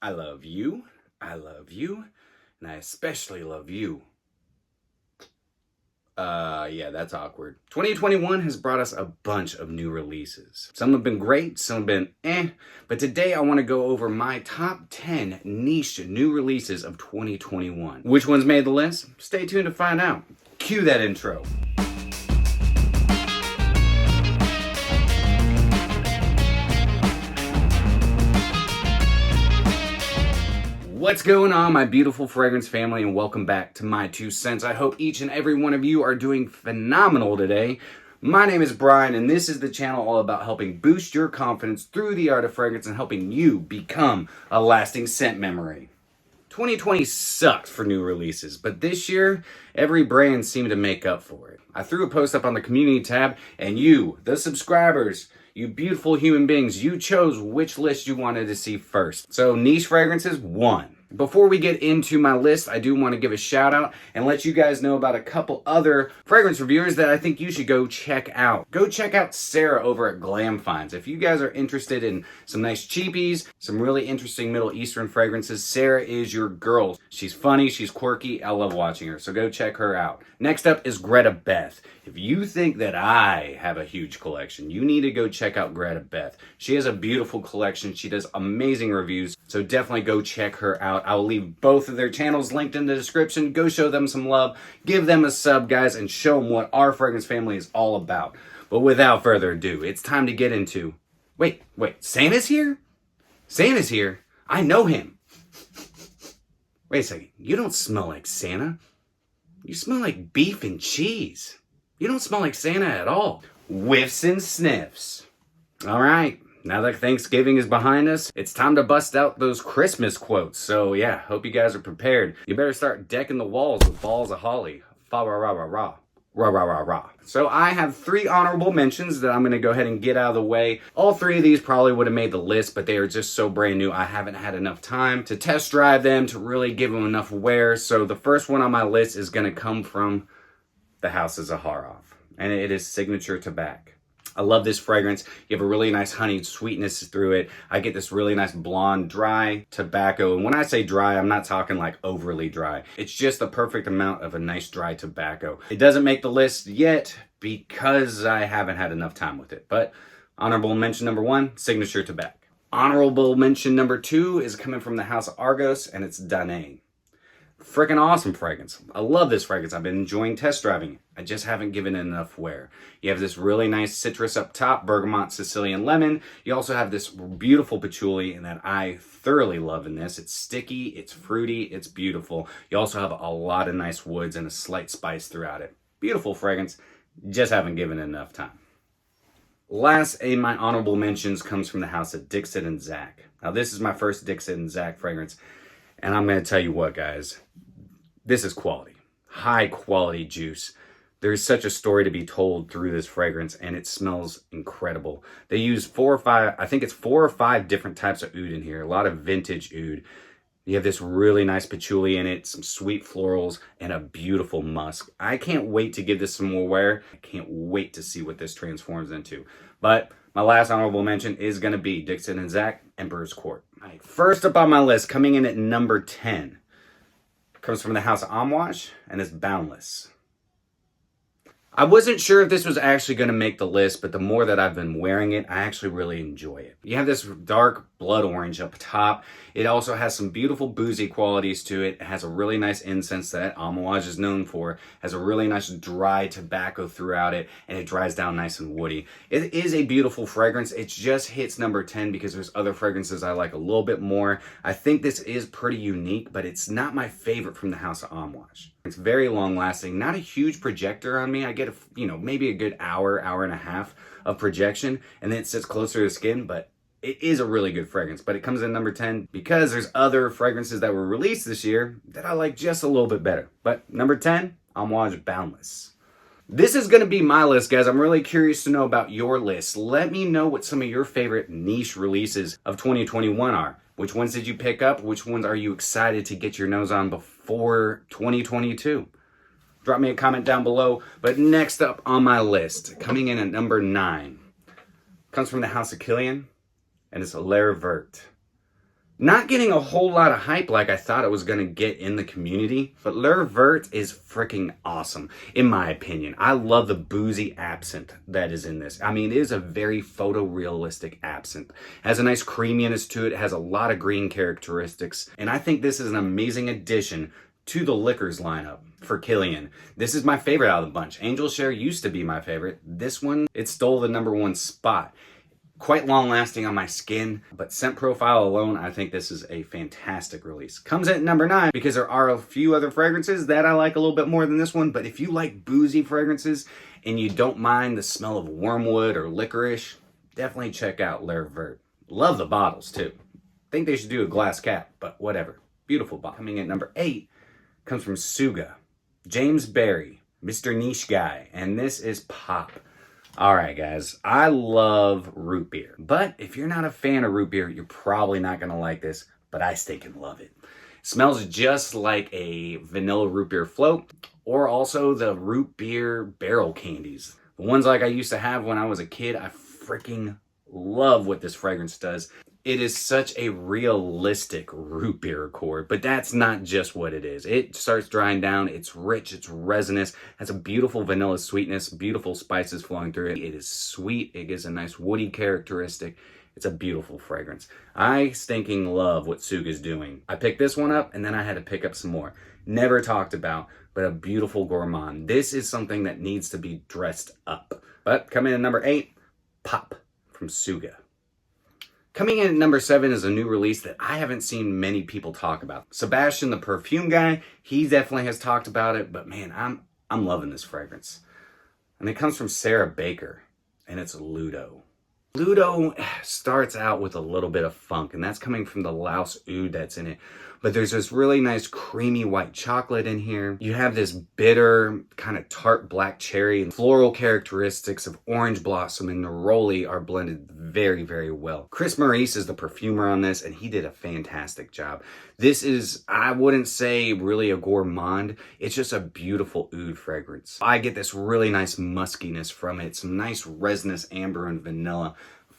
I love you, and I especially love you. Yeah, that's awkward. 2021 has brought us a bunch of new releases. Some have been great, some have been but today I want to go over my top 10 niche new releases of 2021. Which ones made the list? Stay tuned to find out. Cue that intro. What's going on, my beautiful fragrance family, and welcome back to My2Scents. I hope each and every one of you are doing phenomenal today. My name is Brian, and this is the channel all about helping boost your confidence through the art of fragrance and helping you become a lasting scent memory. 2020 sucks for new releases, but this year, every brand seemed to make up for it. I threw a post up on the community tab, and you, the subscribers, you beautiful human beings, you chose which list you wanted to see first. So niche fragrances won. Before we get into my list, I do want to give a shout out and let you guys know about a couple other fragrance reviewers that I think you should go check out. Go check out Sarah over at Glam Finds. If you guys are interested in some nice cheapies, some really interesting Middle Eastern fragrances, Sarah is your girl. She's funny, she's quirky, I love watching her, so go check her out. Next up is Greta Beth. If you think that I have a huge collection, you need to go check out Greta Beth. She has a beautiful collection. She does amazing reviews, so definitely go check her out. I will leave both of their channels linked in the description. Go show them some love. Give them a sub, guys, and show them what our fragrance family is all about. But without further ado, it's time to get into... Wait, Santa's here? Santa's here? I know him. Wait a second. You don't smell like Santa. You smell like beef and cheese. You don't smell like Santa at all. Whiffs and sniffs. All right, now that Thanksgiving is behind us, it's time to bust out those Christmas quotes. So yeah, hope you guys are prepared. You better start decking the walls with balls of holly. Fa ra ra ra ra. Rah, rah, rah, rah. So I have 3 honorable mentions that I'm going to go ahead and get out of the way. All 3 of these probably would have made the list, but they are just so brand new. I haven't had enough time to test drive them, to really give them enough wear. So the first one on my list is going to come from the house of Zaharov, and it is Signature Tabac. I love this fragrance. You have a really nice honeyed sweetness through it. I get this really nice blonde, dry tobacco. And when I say dry, I'm not talking like overly dry. It's just the perfect amount of a nice dry tobacco. It doesn't make the list yet because I haven't had enough time with it. But honorable mention number 1, Signature Tabac. Honorable mention number 2 is coming from the house of Argos, and it's Danae. Freaking awesome fragrance. I love this fragrance. I've been enjoying test driving it. I just haven't given it enough wear. You have this really nice citrus up top, bergamot, Sicilian lemon. You also have this beautiful patchouli, and that I thoroughly love in this. It's sticky, it's fruity, it's beautiful. You also have a lot of nice woods and a slight spice throughout it. Beautiful fragrance. Just haven't given it enough time. Last in my honorable mentions comes from the house of Dixit and Zach. Now this is my first Dixit and Zach fragrance, and I'm going to tell you what, guys. This is quality. High quality juice. There's such a story to be told through this fragrance, and it smells incredible. They use 4 or 5 different types of oud in here. A lot of vintage oud. You have this really nice patchouli in it, some sweet florals, and a beautiful musk. I can't wait to give this some more wear. I can't wait to see what this transforms into. But my last honorable mention is going to be Dixit and Zach, Emperor's Court. All right, first up on my list, coming in at number 10, comes from the house of Amouage, and it's Boundless. I wasn't sure if this was actually going to make the list, but the more that I've been wearing it, I actually really enjoy it. You have this dark blood orange up top. It also has some beautiful boozy qualities to it. It has a really nice incense that Amouage is known for. It has a really nice dry tobacco throughout it, and it dries down nice and woody. It is a beautiful fragrance. It just hits number 10 because there's other fragrances I like a little bit more. I think this is pretty unique, but it's not my favorite from the house of Amouage. It's very long lasting, not a huge projector on me. I get maybe a good hour and a half of projection, and then it sits closer to the skin, but it is a really good fragrance. But it comes in number 10 because there's other fragrances that were released this year that I like just a little bit better. But number 10, Amouage Boundless. This is going to be my list, guys. I'm really curious to know about your list. Let me know what some of your favorite niche releases of 2021 are. Which ones did you pick up? Which ones are you excited to get your nose on before 2022? Drop me a comment down below. But next up on my list, coming in at number 9, comes from the house of Kilian, and it's Verte. Not getting a whole lot of hype like I thought it was going to get in the community, but Verte is freaking awesome, in my opinion. I love the boozy absinthe that is in this. I mean, it is a very photorealistic absinthe. It has a nice creaminess to it, it has a lot of green characteristics, and I think this is an amazing addition to the liquors lineup for Kilian. This is my favorite out of the bunch. Angel Share used to be my favorite. This one, it stole the #1 spot. Quite long lasting on my skin, but scent profile alone, I think this is a fantastic release. Comes at #9 because there are a few other fragrances that I like a little bit more than this one, but if you like boozy fragrances and you don't mind the smell of wormwood or licorice, definitely check out Verte. Love the bottles too. Think they should do a glass cap, but whatever. Beautiful bottle. Coming at #8 comes from Suga, James Berry, Mr. Niche Guy, and this is Pop. Alright guys, I love root beer, but if you're not a fan of root beer, you're probably not going to like this, but I stinking love it. It smells just like a vanilla root beer float, or also the root beer barrel candies. The ones like I used to have when I was a kid. I freaking love what this fragrance does. It is such a realistic root beer accord, but that's not just what it is. It starts drying down, it's rich, it's resinous, has a beautiful vanilla sweetness, beautiful spices flowing through it. It is sweet, it gives a nice woody characteristic. It's a beautiful fragrance. I stinking love what Suga's doing. I picked this one up and then I had to pick up some more. Never talked about, but a beautiful gourmand. This is something that needs to be dressed up. But coming in at #8, Pop from Suga. Coming in at #7 is a new release that I haven't seen many people talk about. Sebastian, the perfume guy, he definitely has talked about it, but man, I'm loving this fragrance. And it comes from Sarah Baker, and it's Ludo. Ludo starts out with a little bit of funk, and that's coming from the Laos oud that's in it. But there's this really nice creamy white chocolate in here. You have this bitter, kind of tart black cherry, and floral characteristics of orange blossom and neroli are blended very, very well. Chris Maurice is the perfumer on this, and he did a fantastic job. This is, I wouldn't say really a gourmand, it's just a beautiful oud fragrance. I get this really nice muskiness from it, some nice resinous amber and vanilla.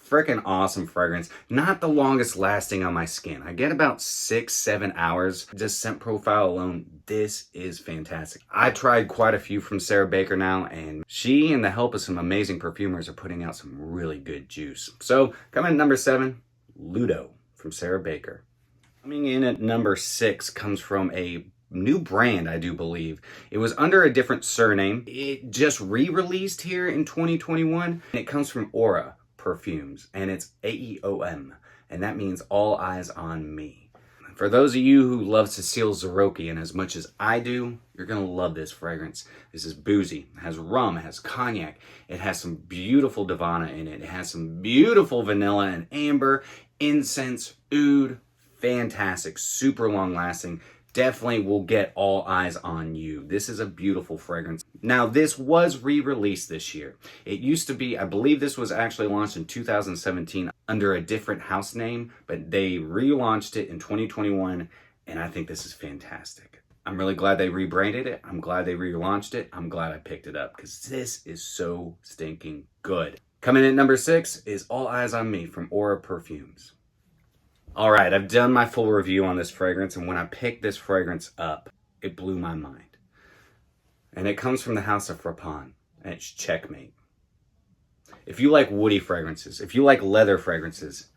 Freaking awesome fragrance. Not the longest lasting on my skin. I get about 6-7 hours. Just scent profile alone, this is fantastic. I tried quite a few from Sarah Baker now, and she and the help of some amazing perfumers are putting out some really good juice. So coming in at #7, Ludo from Sarah Baker. Coming in at #6 comes from a new brand, I do believe. It was under a different surname. It just re-released here in 2021. It comes from Aura Perfumes, and it's A.E.O.M, and that means All Eyes on Me. For those of you who love Cecile Zarokian as much as I do, you're gonna love this fragrance. This is boozy. It has rum, it has cognac, it has some beautiful Divana in it, it has some beautiful vanilla and amber, incense, oud, fantastic, super long lasting. Definitely will get all eyes on you. This is a beautiful fragrance. Now, this was re-released this year. It used to be, I believe this was actually launched in 2017 under a different house name, but they relaunched it in 2021, and I think this is fantastic. I'm really glad they rebranded it. I'm glad they relaunched it. I'm glad I picked it up because this is so stinking good. Coming in at #6 is All Eyes on Me from Aura Perfumes. All right, I've done my full review on this fragrance, and when I picked this fragrance up, it blew my mind. And it comes from the house of Frapin, and it's Checkmate. If you like woody fragrances, if you like leather fragrances,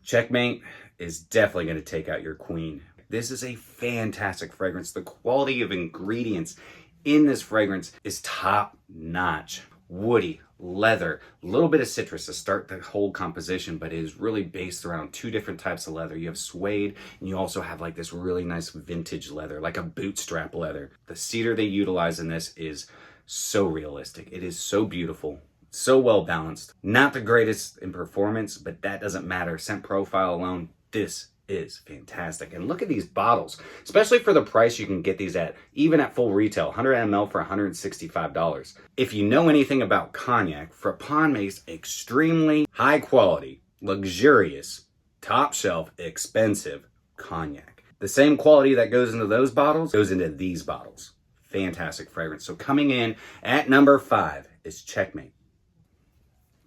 Checkmate is definitely going to take out your queen. This is a fantastic fragrance. The quality of ingredients in this fragrance is top notch. Woody, leather, a little bit of citrus to start the whole composition, but it is really based around 2 different types of leather. You have suede, and you also have like this really nice vintage leather, like a bootstrap leather. The cedar they utilize in this is so realistic. It is so beautiful, so well balanced. Not the greatest in performance, but that doesn't matter. Scent profile alone, this is fantastic. And look at these bottles, especially for the price you can get these at, even at full retail, 100 ml for $165. If you know anything about cognac, Frapin makes extremely high quality, luxurious, top shelf, expensive cognac. The same quality that goes into those bottles goes into these bottles. Fantastic fragrance. So coming in at #5 is Checkmate.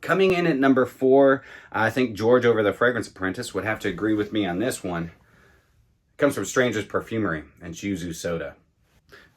Coming in at number 4, I think George over the Fragrance Apprentice would have to agree with me on this one. It comes from Stranger's Parfumerie and Yuzu Soda.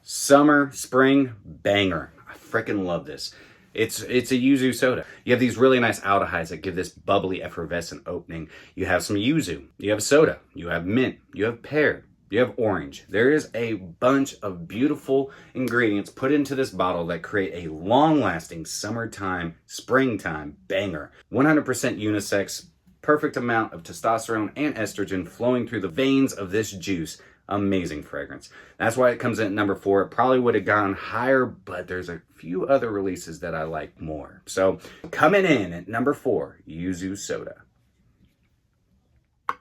Summer, spring, banger. I freaking love this. It's a yuzu soda. You have these really nice aldehydes that give this bubbly, effervescent opening. You have some yuzu. You have soda. You have mint. You have pear. You have orange. There is a bunch of beautiful ingredients put into this bottle that create a long-lasting summertime, springtime banger. 100% unisex, perfect amount of testosterone and estrogen flowing through the veins of this juice. Amazing fragrance. That's why it comes in at number 4. It probably would have gone higher, but there's a few other releases that I like more. So coming in at number 4, Yuzu Soda.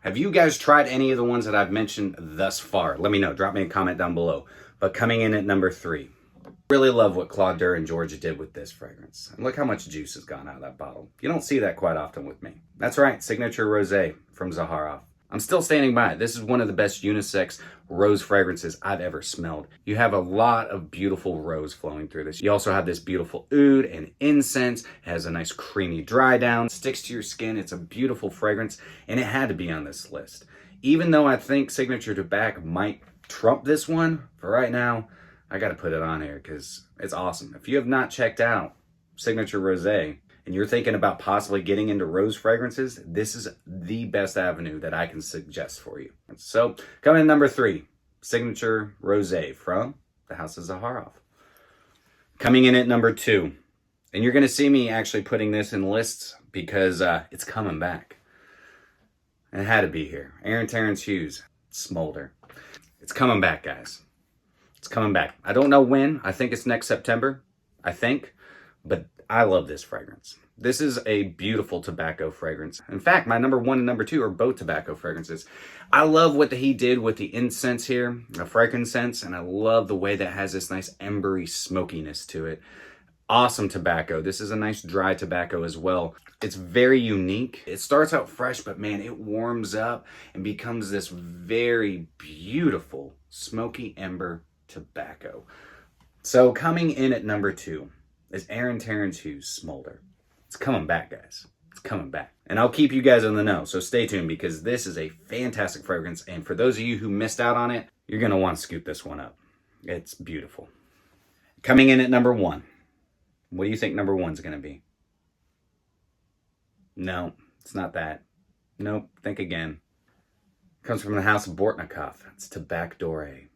Have you guys tried any of the ones that I've mentioned thus far? Let me know. Drop me a comment down below. But coming in at number 3. Really love what Claude Dore and Georgia did with this fragrance. And look how much juice has gone out of that bottle. You don't see that quite often with me. That's right, Signature Rosé from Zaharoff. I'm still standing by it. This is one of the best unisex rose fragrances I've ever smelled. You have a lot of beautiful rose flowing through this. You also have this beautiful oud and incense. It has a nice creamy dry down, sticks to your skin. It's a beautiful fragrance, and it had to be on this list. Even though I think Signature Tabac might trump this one, for right now, I gotta put it on here because it's awesome. If you have not checked out Signature Rosé, and you're thinking about possibly getting into rose fragrances, this is the best avenue that I can suggest for you. So, coming in number 3, Signature Rosé from the House of Zaharov. Coming in at number 2, and you're gonna see me actually putting this in lists because it's coming back. It had to be here. Terence Hughes, Smoulder. It's coming back, guys. It's coming back. I don't know when. I think it's next September. But I love this fragrance. This is a beautiful tobacco fragrance. In fact, my number 1 and number 2 are both tobacco fragrances. I love what he did with the incense here, the frankincense, and I love the way that has this nice embery smokiness to it. Awesome tobacco. This is a nice dry tobacco as well. It's very unique. It starts out fresh, but man, it warms up and becomes this very beautiful smoky ember tobacco. So coming in at number 2 is Terence Hughes Smoulder. It's coming back, guys. It's coming back. And I'll keep you guys in the know, so stay tuned because this is a fantastic fragrance. And for those of you who missed out on it, you're going to want to scoop this one up. It's beautiful. Coming in at number 1. What do you think number 1's going to be? No, it's not that. Nope, think again. Comes from the house of Bortnikoff. It's Tabac Dore.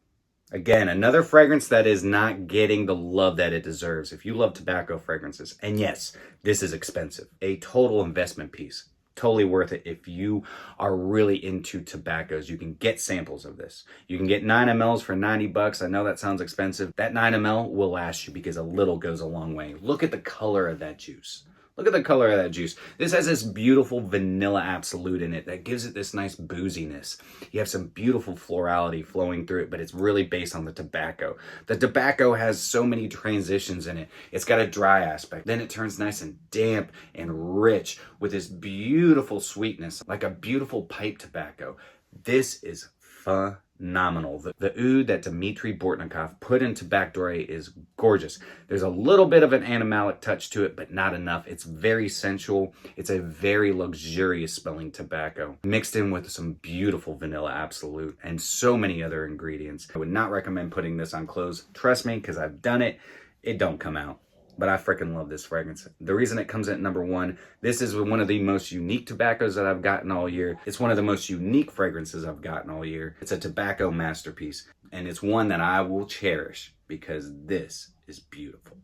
Again, another fragrance that is not getting the love that it deserves. If you love tobacco fragrances, and yes, this is expensive. A total investment piece. Totally worth it if you are really into tobaccos. You can get samples of this. You can get 9 mLs for $90. I know that sounds expensive. That 9 ml will last you because a little goes a long way. Look at the color of that juice. Look at the color of that juice. This has this beautiful vanilla absolute in it that gives it this nice booziness. You have some beautiful florality flowing through it, but it's really based on the tobacco. The tobacco has so many transitions in it. It's got a dry aspect. Then it turns nice and damp and rich with this beautiful sweetness, like a beautiful pipe tobacco. This is phenomenal. The oud that Dmitry Bortnikoff put in Tabac Dore is gorgeous. There's a little bit of an animalic touch to it, but not enough. It's very sensual. It's a very luxurious smelling tobacco mixed in with some beautiful vanilla absolute and so many other ingredients. I would not recommend putting this on clothes. Trust me, because I've done it. It don't come out. But I freaking love this fragrance. The reason it comes at number 1, this is one of the most unique tobaccos that I've gotten all year. It's one of the most unique fragrances I've gotten all year. It's a tobacco masterpiece, and it's one that I will cherish because this is beautiful.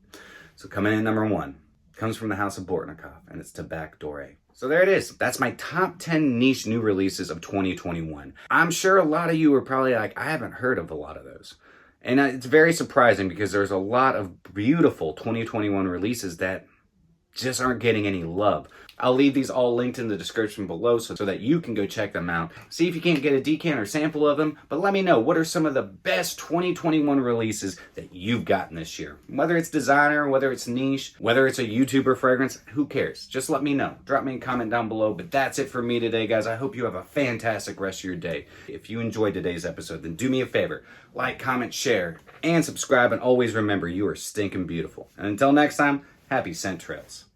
So coming in at number 1, comes from the house of Bortnikoff, and it's Tabac Dore. So there it is. That's my top 10 niche new releases of 2021. I'm sure a lot of you are probably like, I haven't heard of a lot of those. And it's very surprising because there's a lot of beautiful 2021 releases that just aren't getting any love. I'll leave these all linked in the description below so that you can go check them out. See if you can't get a decant or sample of them, but let me know what are some of the best 2021 releases that you've gotten this year. Whether it's designer, whether it's niche, whether it's a YouTuber fragrance, who cares? Just let me know. Drop me a comment down below, but that's it for me today, guys. I hope you have a fantastic rest of your day. If you enjoyed today's episode, then do me a favor. Like, comment, share, and subscribe, and always remember you are stinking beautiful. And until next time, happy scent trails.